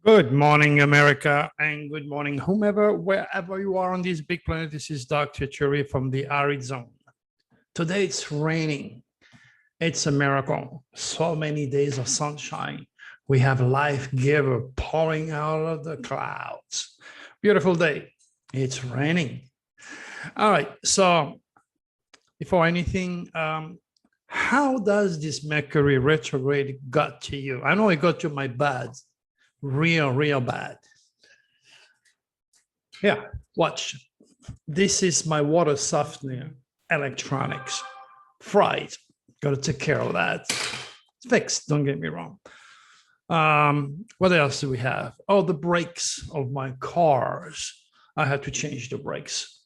Good morning, America, and good morning, whomever, wherever you are on this big planet. This is Dr. Churi from the Arid Zone. Today it's raining. It's a miracle. So many days of sunshine. We have life giver pouring out of the clouds. Beautiful day. It's raining. All right. So before anything, how does this Mercury retrograde got to you? I know it got to my bad. Real bad. Yeah, watch. This is my water softener electronics. Fried. Got to take care of that. It's fixed, don't get me wrong. What else do we have? Oh, the brakes of my cars. I had to change the brakes.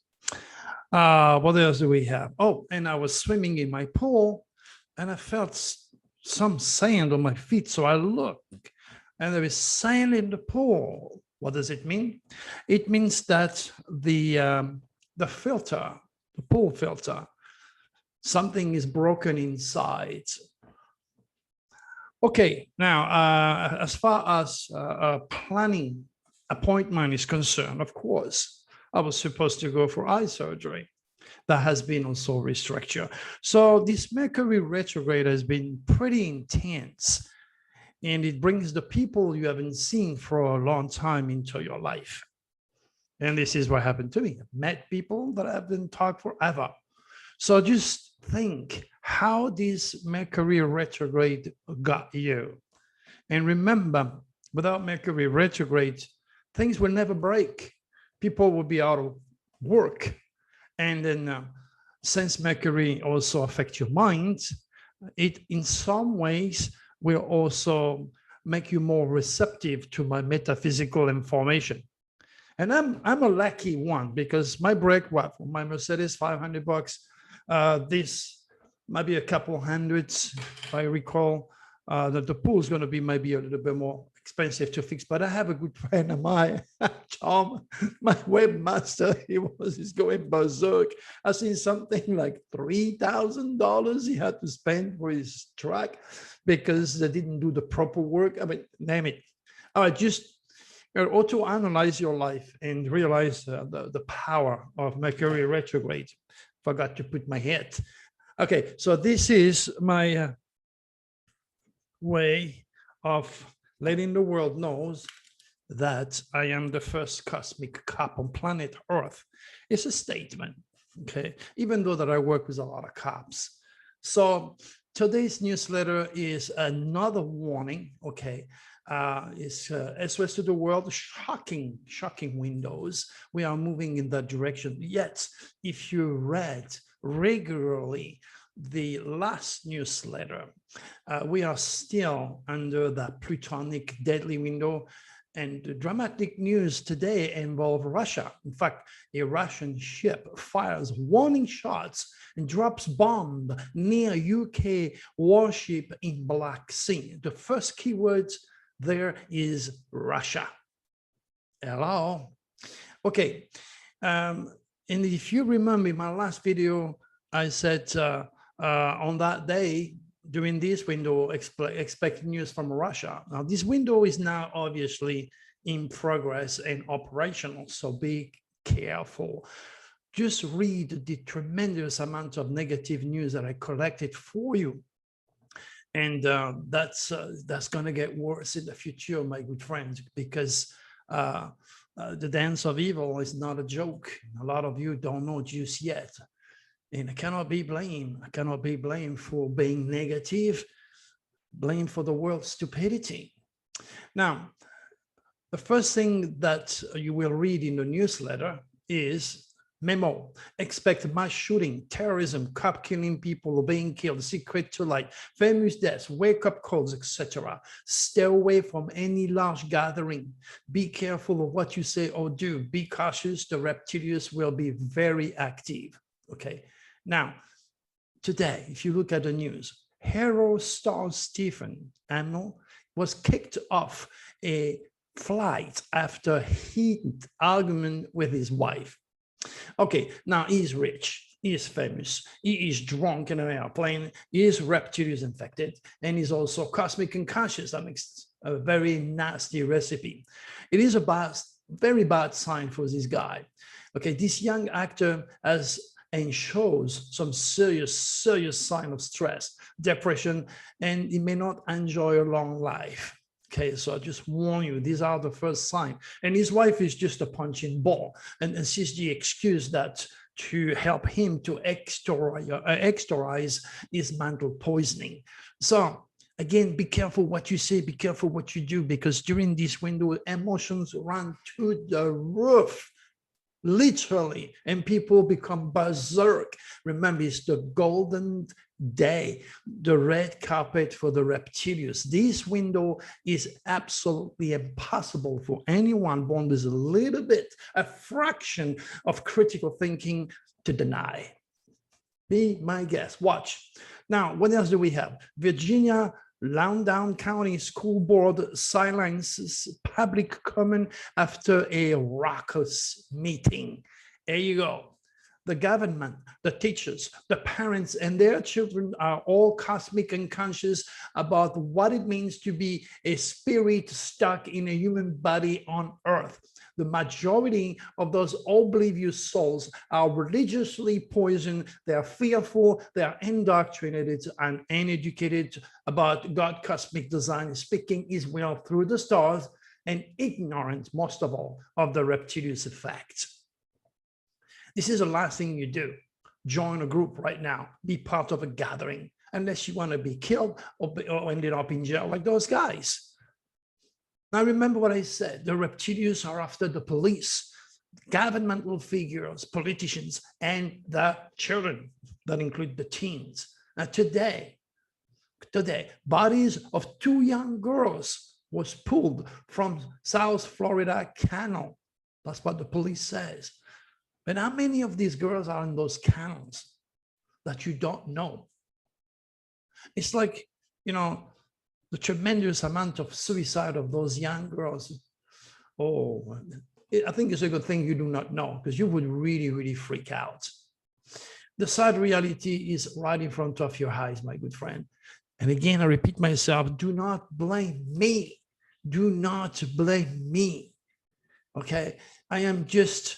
What else do we have? Oh, and I was swimming in my pool and I felt some sand on my feet. So I looked and there is sand in the pool. What does it mean? It means that the filter, the pool filter, something is broken inside. Okay, now as far as planning appointment is concerned, of course, I was supposed to go for eye surgery. That has been also restructured. So this Mercury retrograde has been pretty intense. And it brings the people you haven't seen for a long time into your life. And this is what happened to me. I met people that I haven't talked forever. So just think how this Mercury retrograde got you. And remember, without Mercury retrograde, things will never break. People will be out of work. And then since Mercury also affects your mind, it in some ways will also make you more receptive to my metaphysical information. And I'm a lucky one because my brake, what, for my Mercedes, $500. This might be a couple hundreds, if I recall. The pool is going to be maybe a little bit more expensive to fix, but I have a good friend of mine, Tom, my webmaster. He's going berserk. I've seen something like $3,000 he had to spend for his truck because they didn't do the proper work. I mean, name it. All right, just auto-analyze your life and realize the power of Mercury retrograde. Forgot to put my head. Okay, so this is my way of letting the world knows that I am the first cosmic cop on planet Earth. It's a statement, okay? Even though that I work with a lot of cops. So today's newsletter is another warning, okay? It's SOS to the world, shocking windows. We are moving in that direction. Yet, if you read regularly the last newsletter, we are still under that plutonic deadly window. And the dramatic news today involve Russia. In fact, a Russian ship fires warning shots and drops bomb near UK warship in Black Sea. The first keyword there is Russia. Hello. Okay. And if you remember in my last video, I said on that day, during this window, expect news from Russia. Now, this window is now obviously in progress and operational, so be careful. Just read the tremendous amount of negative news that I collected for you. And that's going to get worse in the future, my good friends, because the dance of evil is not a joke. A lot of you don't know just yet. And I cannot be blamed. I cannot be blamed for being negative, blamed for the world's stupidity. Now, the first thing that you will read in the newsletter is memo. Expect mass shooting, terrorism, cop killing people or being killed, secret to light, famous deaths, wake-up calls, etc. Stay away from any large gathering. Be careful of what you say or do. Be cautious. The reptilians will be very active. Okay. Now, today, if you look at the news, hero star Stephen Amell was kicked off a flight after heated argument with his wife. Okay, now he's rich. He is famous. He is drunk in an airplane. He is reptilians infected, and he's also cosmic unconscious. That makes a very nasty recipe. It is a very bad sign for this guy. Okay, this young actor has and shows some serious sign of stress, depression, and he may not enjoy a long life. Okay, so I just warn you, these are the first signs. And his wife is just a punching ball, and she's the excuse that to help him to exteriorize his mental poisoning. So again, be careful what you say, be careful what you do, because during this window, emotions run to the roof, literally, and people become berserk. Remember, it's the golden day, the red carpet for the reptilians. This window is absolutely impossible for anyone born with a little bit, a fraction of critical thinking to deny. Be my guest. Watch. Now, what else do we have? Virginia Loudoun County School Board silences public comment after a raucous meeting. There you go. The government, the teachers, the parents, and their children are all cosmic unconscious about what it means to be a spirit stuck in a human body on earth. The majority of those oblivious souls are religiously poisoned. They're fearful, they're indoctrinated and uneducated about God, cosmic design, speaking His will through the stars, and ignorant, most of all, of the reptilian effect. This is the last thing you do. Join a group right now. Be part of a gathering, unless you want to be killed or ended up in jail like those guys. Now, remember what I said. The reptilians are after the police, governmental figures, politicians, and the children that include the teens. Now, today, bodies of 2 young girls was pulled from South Florida Canal. That's what the police says. But how many of these girls are in those canals that you don't know? It's like, you know, the tremendous amount of suicide of those young girls. Oh, I think it's a good thing you do not know, because you would really, really freak out. The sad reality is right in front of your eyes, my good friend. And again, I repeat myself, do not blame me. Do not blame me. Okay, I am just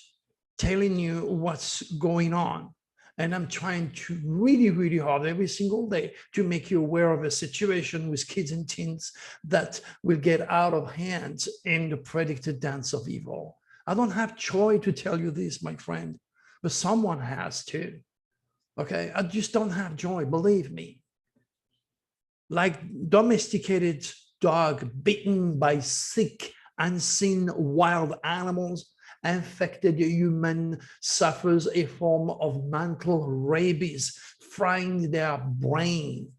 telling you what's going on. And I'm trying to really, really hard every single day to make you aware of a situation with kids and teens that will get out of hand in the predicted dance of evil. I don't have joy to tell you this, my friend, but someone has to. Okay, I just don't have joy, believe me. Like domesticated dog bitten by sick, unseen wild animals, infected human suffers a form of mental rabies, frying their brain.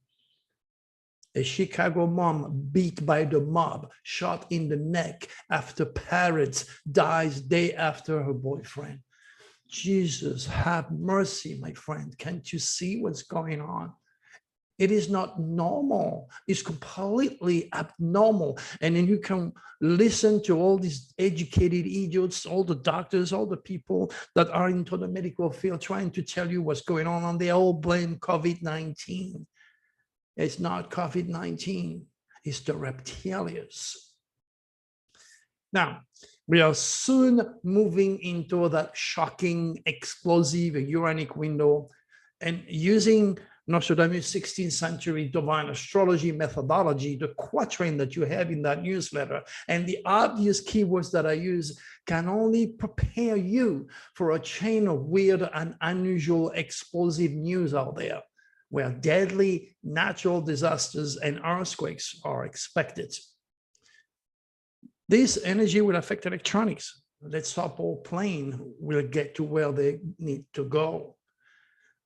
A Chicago mom beat by the mob, shot in the neck after parrots, dies day after her boyfriend. Jesus, have mercy, my friend. Can't you see what's going on? It is not normal. It's completely abnormal. And then you can listen to all these educated idiots, all the doctors, all the people that are into the medical field trying to tell you what's going on, and they all blame COVID-19. It's not COVID-19. It's the reptilians. Now, we are soon moving into that shocking, explosive, uranic window, and using Nostradamus' 16th century divine astrology methodology, the quatrain that you have in that newsletter, and the obvious keywords that I use can only prepare you for a chain of weird and unusual explosive news out there, where deadly natural disasters and earthquakes are expected. This energy will affect electronics. Let's stop all plane will get to where they need to go.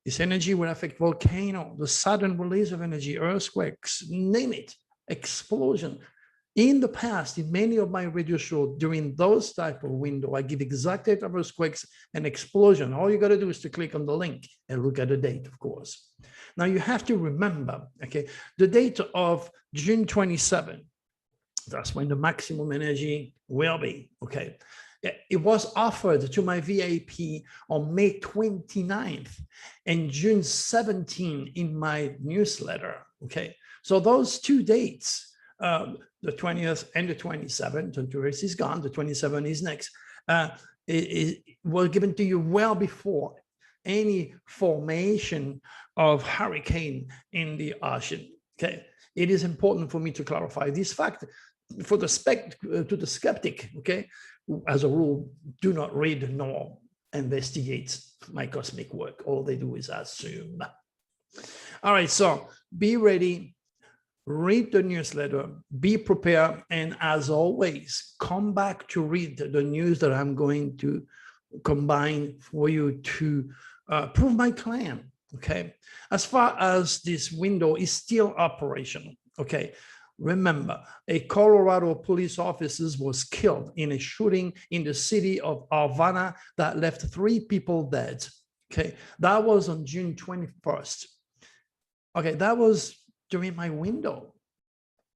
This energy will affect volcano, the sudden release of energy, earthquakes, name it, explosion. In the past, in many of my radio shows, during those type of window, I give exact date of earthquakes and explosion. All you got to do is to click on the link and look at the date, of course. Now you have to remember, okay, the date of June 27, that's when the maximum energy will be, okay. It was offered to my VIP on May 29th and June 17 in my newsletter. Okay, so those 2 dates, the 20th and the 27th, the 20th is gone, the 27th is next, it was given to you well before any formation of hurricane in the ocean. Okay, it is important for me to clarify this fact for the skeptic. Okay, as a rule, do not read nor investigate my cosmic work. All they do is assume. All right, so be ready, read the newsletter, be prepared, and as always, come back to read the news that I'm going to combine for you to prove my claim. Okay, as far as this window is still operational. Okay, remember, a Colorado police officer was killed in a shooting in the city of Havana that left 3 people dead. Okay, that was on June 21st. Okay, that was during my window.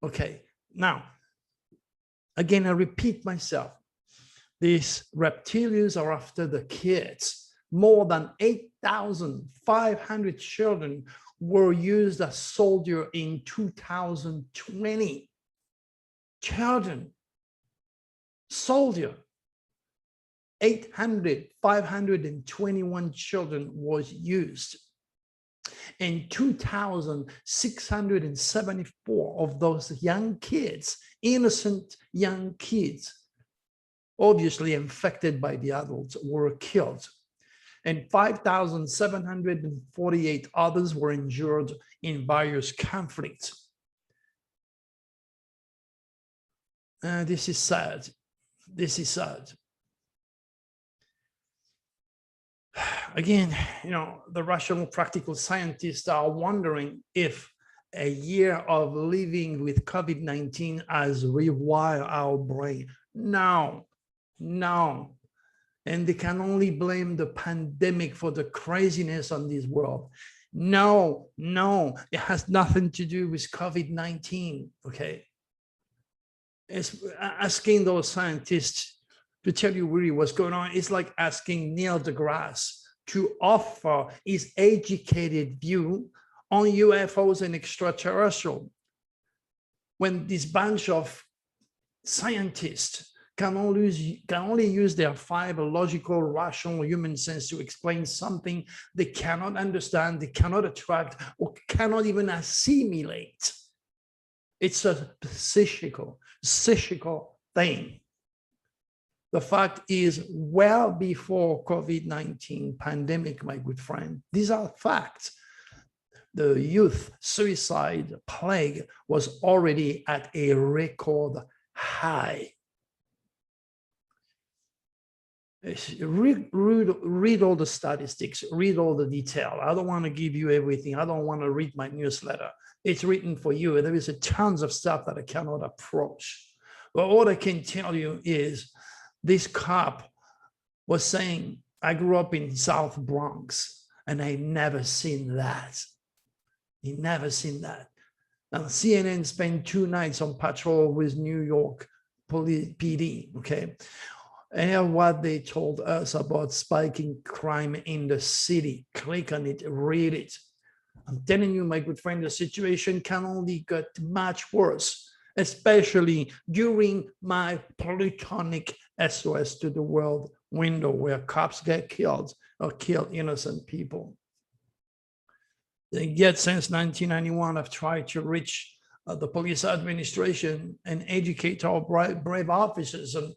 Okay, now, again, I repeat myself. These reptilians are after the kids. More than 8,500 children were used as soldiers in 2020. Children, soldier, 521 children was used. And 2,674 of those young kids, innocent young kids, obviously infected by the adults, were killed. And 5,748 others were injured in various conflicts. This is sad. This is sad. Again, you know, the rational practical scientists are wondering if a year of living with COVID-19 has rewired our brain. No, no. And they can only blame the pandemic for the craziness on this world. No, no, it has nothing to do with COVID-19, okay? It's asking those scientists to tell you really what's going on. It's like asking Neil deGrasse to offer his educated view on UFOs and extraterrestrial, when this bunch of scientists can only use their 5 logical, rational human sense to explain something they cannot understand, they cannot attract, or cannot even assimilate. It's a psychical thing. The fact is, well before COVID-19 pandemic, my good friend, these are facts. The youth suicide plague was already at a record high. Read all the statistics, read all the detail. I don't want to give you everything. I don't want to read my newsletter. It's written for you. There is tons of stuff that I cannot approach. But all I can tell you is this cop was saying, I grew up in South Bronx and I never seen that. He never seen that. And CNN spent 2 nights on patrol with New York Police PD, okay? And what they told us about spiking crime in the city. Click on it, read it. I'm telling you, my good friend, the situation can only get much worse, especially during my plutonic SOS to the world window, where cops get killed or kill innocent people. Yet since 1991, I've tried to reach the police administration and educate our brave officers on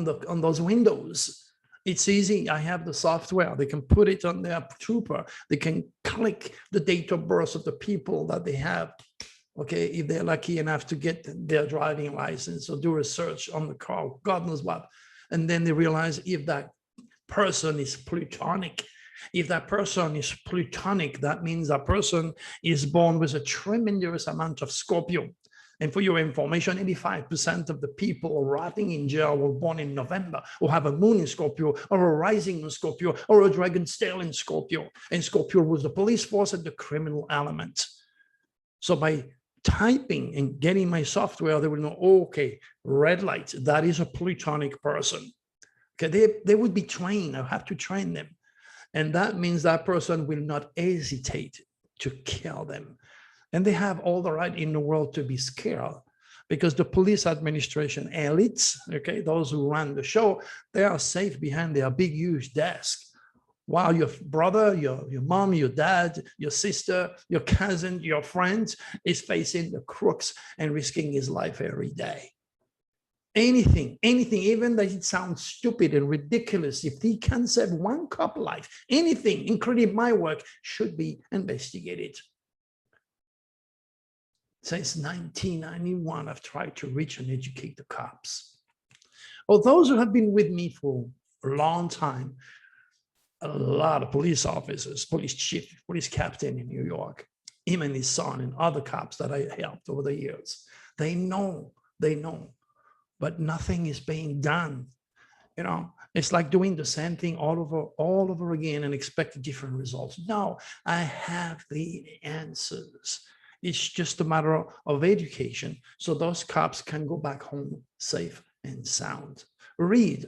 those windows. It's easy. I have the software. They can put it on their trooper. They can click the date of birth of the people that they have. Okay, if they're lucky enough to get their driving license or do a search on the car, God knows what. And then they realize if that person is plutonic. If that person is plutonic, that means that person is born with a tremendous amount of Scorpio. And for your information, 85% of the people rotting in jail were born in November, or have a moon in Scorpio, or a rising in Scorpio, or a dragon's tail in Scorpio. And Scorpio was the police force and the criminal element. So by typing and getting my software, they will know, oh, okay, red light, that is a plutonic person. Okay, they would be trained. I have to train them. And that means that person will not hesitate to kill them. And they have all the right in the world to be scared, because the police administration elites, okay, those who run the show, they are safe behind their big, huge desk. While your brother, your mom, your dad, your sister, your cousin, your friend is facing the crooks and risking his life every day. Anything, even that it sounds stupid and ridiculous, if he can save one cop life, anything, including my work, should be investigated. Since 1991, I've tried to reach and educate the cops. Well, those who have been with me for a long time, a lot of police officers, police chief, police captain in New York, him and his son and other cops that I helped over the years, they know, but nothing is being done. You know, it's like doing the same thing all over again and expect different results. No, I have the answers. It's just a matter of education, so those cops can go back home safe and sound. Read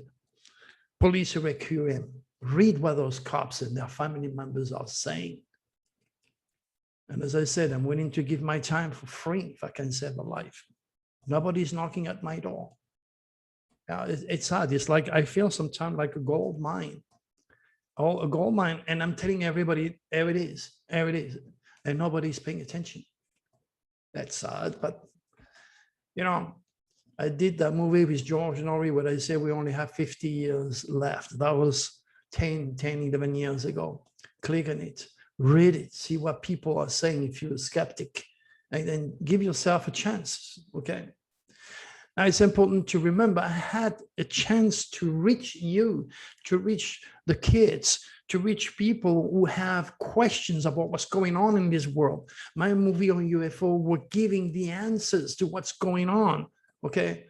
Police Requiem. Read what those cops and their family members are saying. And as I said, I'm willing to give my time for free if I can save a life. Nobody's knocking at my door. It's hard. It's like I feel sometimes like a gold mine. A gold mine, and I'm telling everybody, there it is, and nobody's paying attention. That's sad, but you know, I did that movie with George Norrie where I say we only have 50 years left. That was 11 years ago. Click on it, read it, see what people are saying if you're a skeptic, and then give yourself a chance, okay? Now, it's important to remember I had a chance to reach you, to reach the kids, to reach people who have questions about what's going on in this world. My movie on UFO were giving the answers to what's going on, okay?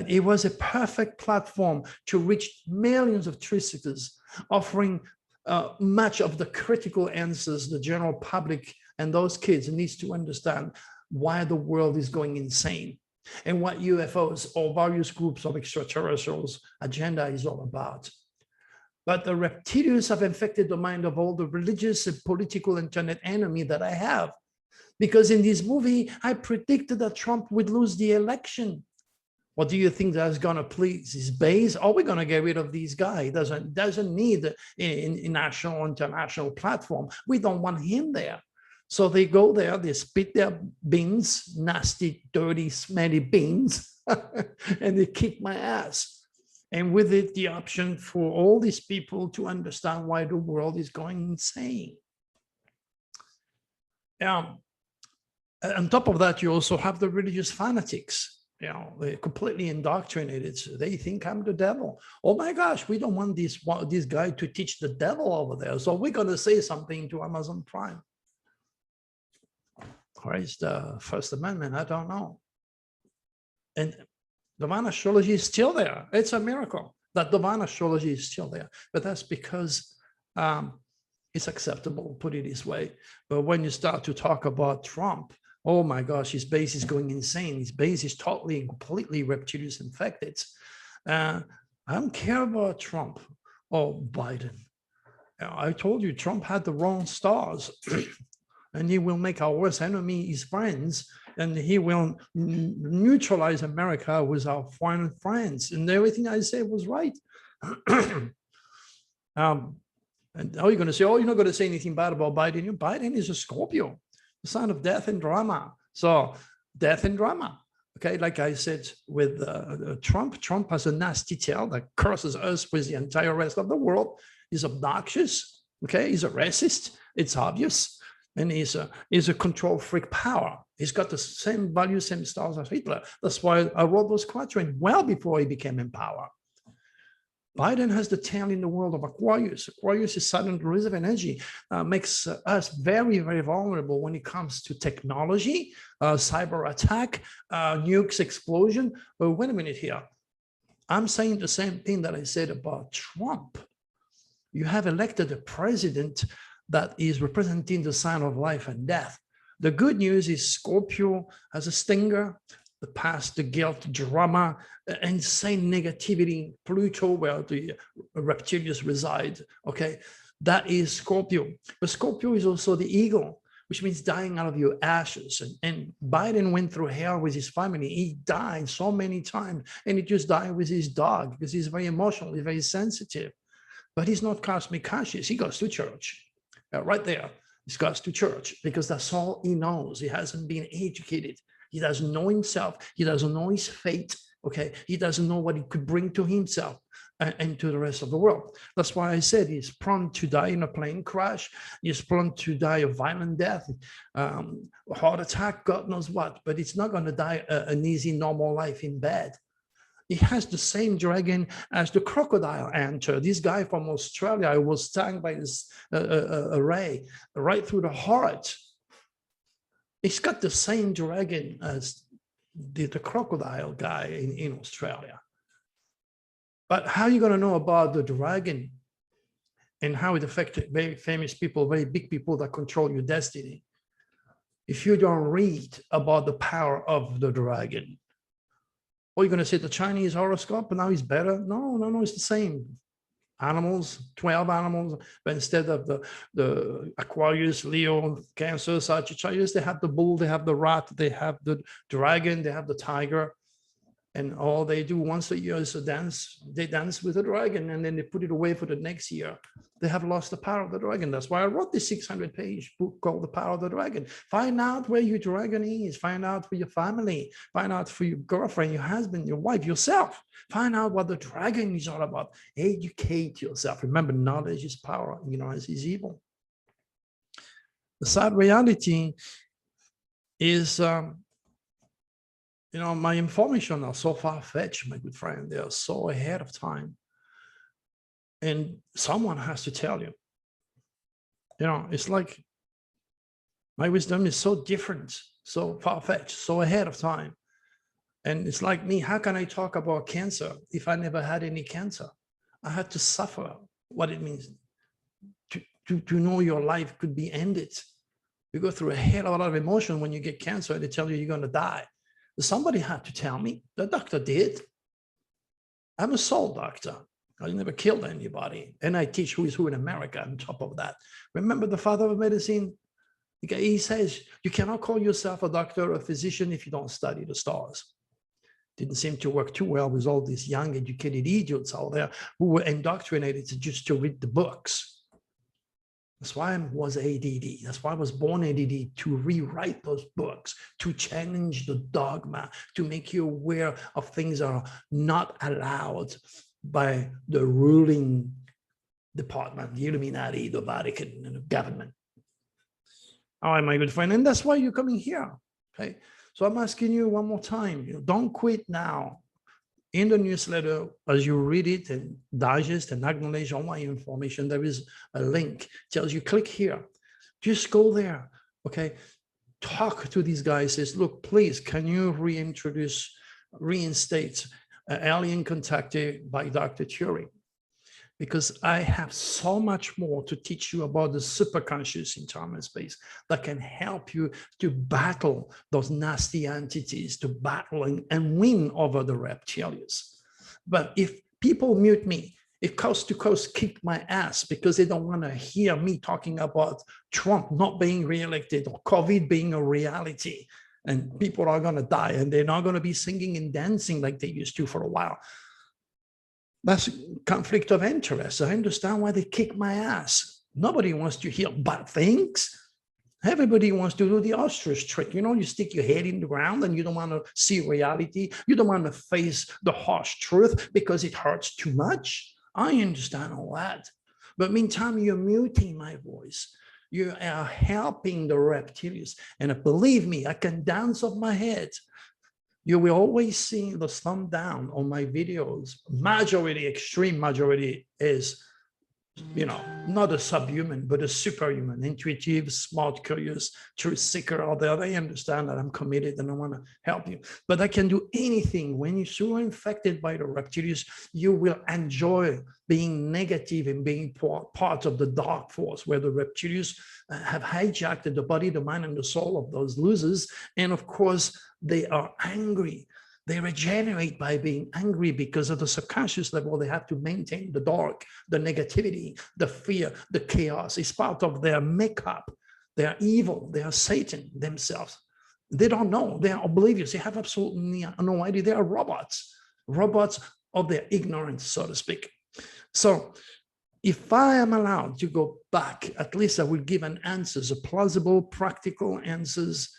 It was a perfect platform to reach millions of truth seekers, offering much of the critical answers the general public and those kids needs to understand why the world is going insane and what UFOs or various groups of extraterrestrials agenda is all about. But the reptilians have infected the mind of all the religious and political internet enemy that I have. Because in this movie, I predicted that Trump would lose the election. What do you think that's going to please his base? Are we going to get rid of these guys? He doesn't need a national, international platform. We don't want him there. So they go there, they spit their beans, nasty, dirty, smelly beans, and they kick my ass. And with it, the option for all these people to understand why the world is going insane. On top of that, you also have the religious fanatics. You know, they're completely indoctrinated. So they think I'm the devil. Oh my gosh, we don't want this guy to teach the devil over there. So we're going to say something to Amazon Prime. Where is the First Amendment? I don't know. And divine astrology is still there. It's a miracle that divine astrology is still there. But that's because it's acceptable, put it this way. But when you start to talk about Trump, oh my gosh, his base is going insane. His base is totally and completely reptilian infected. I don't care about Trump or Biden. I told you Trump had the wrong stars. And he will make our worst enemy his friends, and he will neutralize America with our foreign friends. And everything I said was right. And how are you going to say, oh, you're not going to say anything bad about Biden? Biden is a Scorpio, the sign of death and drama. So death and drama. Okay, like I said with Trump has a nasty tail that curses us with the entire rest of the world. He's obnoxious. Okay, he's a racist. It's obvious. And he's a control freak power. He's got the same values, same stars as Hitler. That's why I wrote those quatrains well before he became in power. Biden has the tail in the world of Aquarius. Aquarius is sudden derivative energy, makes us very, very vulnerable when it comes to technology, cyber attack, nukes explosion. But wait a minute here. I'm saying the same thing that I said about Trump. You have elected a president that is representing the sign of life and death. The good news is Scorpio has a stinger, the past, the guilt, drama, insane negativity, Pluto, where the reptilians reside, okay? That is Scorpio. But Scorpio is also the ego, which means dying out of your ashes. And Biden went through hell with his family. He died so many times, and he just died with his dog because he's very emotional, he's very sensitive. But he's not cosmic conscious. He goes to church, right there. He goes to church because that's all he knows. He hasn't been educated. He doesn't know himself. He doesn't know his fate. Okay, he doesn't know what he could bring to himself and to the rest of the world. That's why I said he's prone to die in a plane crash. He's prone to die a violent death, heart attack, God knows what. But it's not going to die an easy, normal life in bed. He has the same dragon as the crocodile enter. This guy from Australia was stung by this ray right through the heart. He's got the same dragon as the crocodile guy in Australia. But how are you going to know about the dragon and how it affected very famous people, very big people that control your destiny, if you don't read about the power of the dragon? Or you're going to say the Chinese horoscope, but now it's better? No, it's the same. Animals, 12 animals, but instead of the Aquarius, Leo, Cancer, Sagittarius, they have the bull, they have the rat, they have the dragon, they have the tiger. And all they do once a year is a dance. They dance with the dragon, and then they put it away for the next year. They have lost the power of the dragon. That's why I wrote this 600-page book called The Power of the Dragon. Find out where your dragon is. Find out for your family. Find out for your girlfriend, your husband, your wife, yourself. Find out what the dragon is all about. Educate yourself. Remember, knowledge is power. Ignorance is evil. The sad reality is, my information are so far-fetched, my good friend. They are so ahead of time. And someone has to tell you. It's like my wisdom is so different, so far-fetched, so ahead of time. And it's like me, how can I talk about cancer if I never had any cancer? I had to suffer what it means to know your life could be ended. You go through a hell of a lot of emotion when you get cancer and they tell you you're going to die. Somebody had to tell me. The doctor did. I'm a soul doctor. I never killed anybody. And I teach who is who in America on top of that. Remember the father of medicine? He says, you cannot call yourself a doctor or a physician if you don't study the stars. Didn't seem to work too well with all these young educated idiots out there who were indoctrinated just to read the books. That's why I was ADD. That's why I was born ADD, to rewrite those books, to challenge the dogma, to make you aware of things that are not allowed by the ruling department, the Illuminati, the Vatican, and the government. All right, my good friend, and that's why you're coming here, okay? So I'm asking you one more time, don't quit now. In the newsletter, as you read it and digest and acknowledge all my information, there is a link, tells you click here. Just go there, okay? Talk to these guys, says, look, please, can you reinstate Alien Contacted by Dr. Turing? Because I have so much more to teach you about the superconscious in time and space that can help you to battle those nasty entities, to battle and win over the reptilians. But if people mute me, if Coast to Coast kick my ass because they don't want to hear me talking about Trump not being reelected or COVID being a reality, and people are going to die and they're not going to be singing and dancing like they used to for a while, that's conflict of interest. I understand why they kick my ass. Nobody wants to hear bad things. Everybody wants to do the ostrich trick. You stick your head in the ground and you don't want to see reality. You don't want to face the harsh truth because it hurts too much. I understand all that. But meantime, you're muting my voice. You are helping the reptilians. And believe me, I can dance off my head. You will always see the thumb down on my videos. Majority, extreme majority is you know, not a subhuman, but a superhuman, intuitive, smart, curious, truth seeker out there. They understand that I'm committed and I want to help you. But I can do anything. When you're infected by the reptilians, you will enjoy being negative and being part of the dark force where the reptilians have hijacked the body, the mind, and the soul of those losers. And of course, they are angry. They regenerate by being angry because of the subconscious level. They have to maintain the dark, the negativity, the fear, the chaos. It's part of their makeup. They are evil. They are Satan themselves. They don't know. They are oblivious. They have absolutely no idea. They are robots of their ignorance, so to speak. So if I am allowed to go back, at least I will give an answers, a plausible, practical answers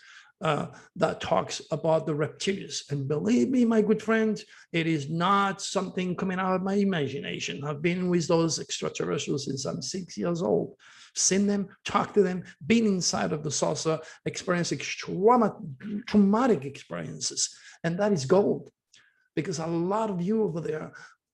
that talks about the reptilians. And believe me, my good friend, it is not something coming out of my imagination. I've been with those extraterrestrials since I'm 6 years old. Seen them, talked to them, been inside of the saucer, experiencing traumatic experiences. And that is gold, because a lot of you over there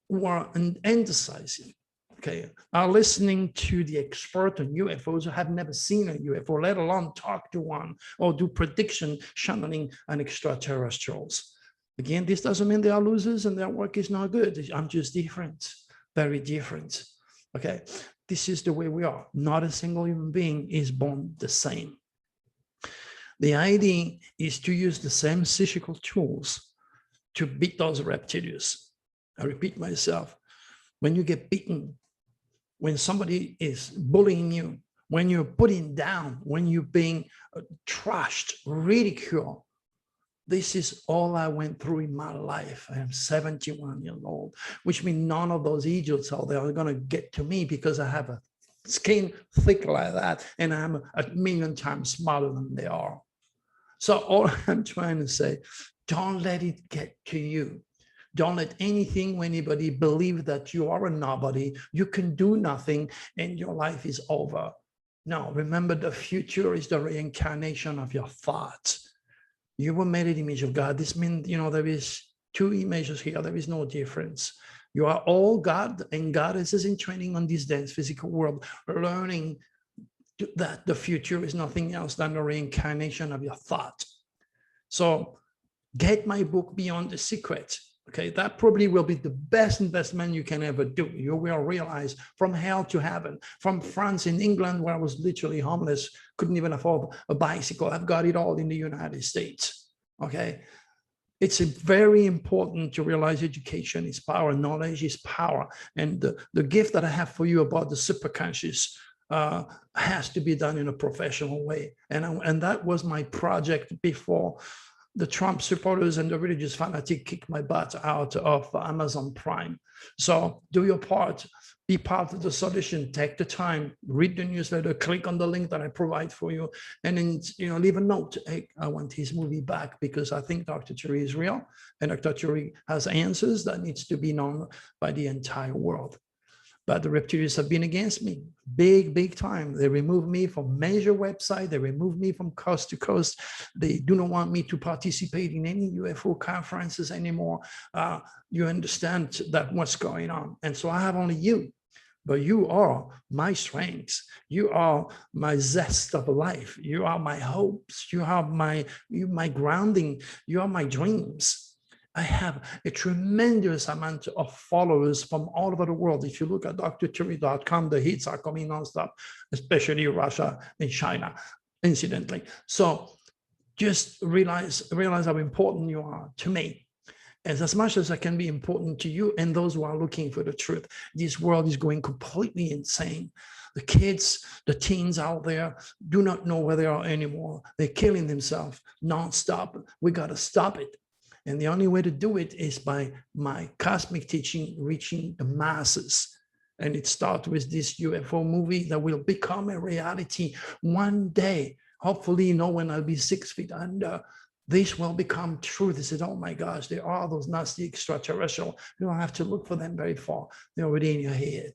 who are indecisive, okay, are listening to the expert on UFOs who have never seen a UFO, let alone talk to one or do prediction channeling on extraterrestrials. Again, this doesn't mean they are losers and their work is not good. I'm just different, very different. Okay, this is the way we are. Not a single human being is born the same. The idea is to use the same psychical tools to beat those reptilians. I repeat myself, when you get beaten, when somebody is bullying you, when you're putting down, when you're being trashed, ridiculed, this is all I went through in my life. I am 71 years old, which means none of those idiots out there are going to get to me because I have a skin thick like that and I'm a million times smarter than they are. So all I'm trying to say, don't let it get to you. Don't let anything or anybody believe that you are a nobody, you can do nothing, and your life is over. No, remember, the future is the reincarnation of your thoughts. You were made in the image of God. This means, you know, there is two images here. There is no difference. You are all God, and God is in training on this dense physical world, learning that the future is nothing else than the reincarnation of your thought. So get my book, Beyond the Secret. Okay, that probably will be the best investment you can ever do. You will realize from hell to heaven, from France in England, where I was literally homeless, couldn't even afford a bicycle. I've got it all in the United States. Okay, it's very important to realize education is power, knowledge is power. And the gift that I have for you about the superconscious has to be done in a professional way. And that was my project before the Trump supporters and the religious fanatics kicked my butt out of Amazon Prime. So do your part, be part of the solution, take the time, read the newsletter, click on the link that I provide for you, and then, you know, leave a note. Hey, I want his movie back because I think Dr. Thury is real and Dr. Thury has answers that needs to be known by the entire world. But the reptilians have been against me, big time. They removed me from major websites. They removed me from coast to coast. They do not want me to participate in any UFO conferences anymore. You understand that what's going on. And so I have only you, but you are my strengths. You are my zest of life. You are my hopes. You are my grounding. You are my dreams. I have a tremendous amount of followers from all over the world. If you look at drthury.com, the hits are coming nonstop, especially Russia and China, incidentally. So just realize how important you are to me. As much as I can be important to you and those who are looking for the truth. This world is going completely insane. The kids, the teens out there do not know where they are anymore. They're killing themselves nonstop. We got to stop it. And the only way to do it is by my cosmic teaching reaching the masses. And it starts with this UFO movie that will become a reality one day. Hopefully, you know, when I'll be 6 feet under, this will become true. They said, oh my gosh, there are those nasty extraterrestrials. You don't have to look for them very far. They're already in your head.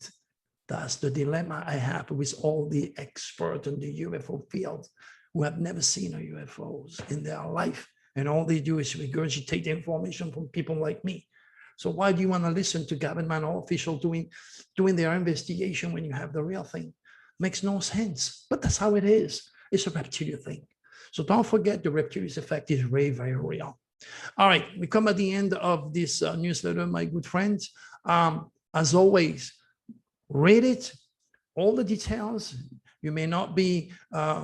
That's the dilemma I have with all the experts in the UFO field who have never seen a UFOs in their life. And all they do is regurgitate the information from people like me. So why do you want to listen to government officials doing their investigation when you have the real thing? Makes no sense, but that's how it is. It's a reptilian thing. So don't forget the reptilian effect is very, very real. All right, we come at the end of this newsletter, my good friends. As always, read it, all the details. You may not be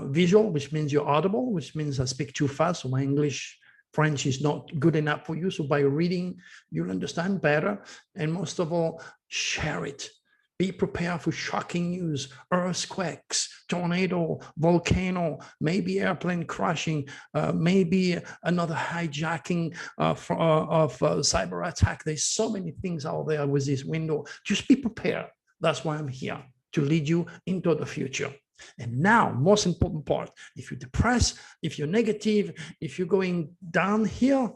visual, which means you're audible, which means I speak too fast, so my English, French is not good enough for you. So by reading, you'll understand better. And most of all, share it. Be prepared for shocking news, earthquakes, tornado, volcano, maybe airplane crashing, maybe another hijacking of cyber attack. There's so many things out there with this window. Just be prepared. That's why I'm here, to lead you into the future. And now, most important part, if you're depressed, if you're negative, if you're going down here,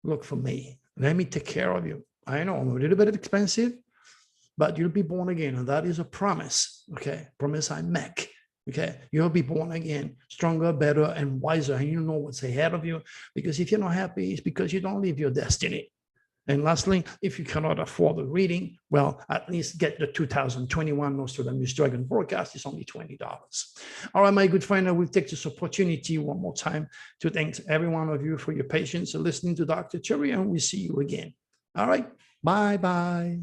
look for me. Let me take care of you. I know I'm a little bit expensive, but you'll be born again. And that is a promise, okay? Promise I make, okay? You'll be born again, stronger, better, and wiser. And you know what's ahead of you. Because if you're not happy, it's because you don't live your destiny. And lastly, if you cannot afford the reading, well, at least get the 2021 Nostradamus Dragon forecast. It's only $20. All right, my good friend, I will take this opportunity one more time to thank every one of you for your patience and listening to Dr. Cherry, and we'll see you again. All right, bye-bye.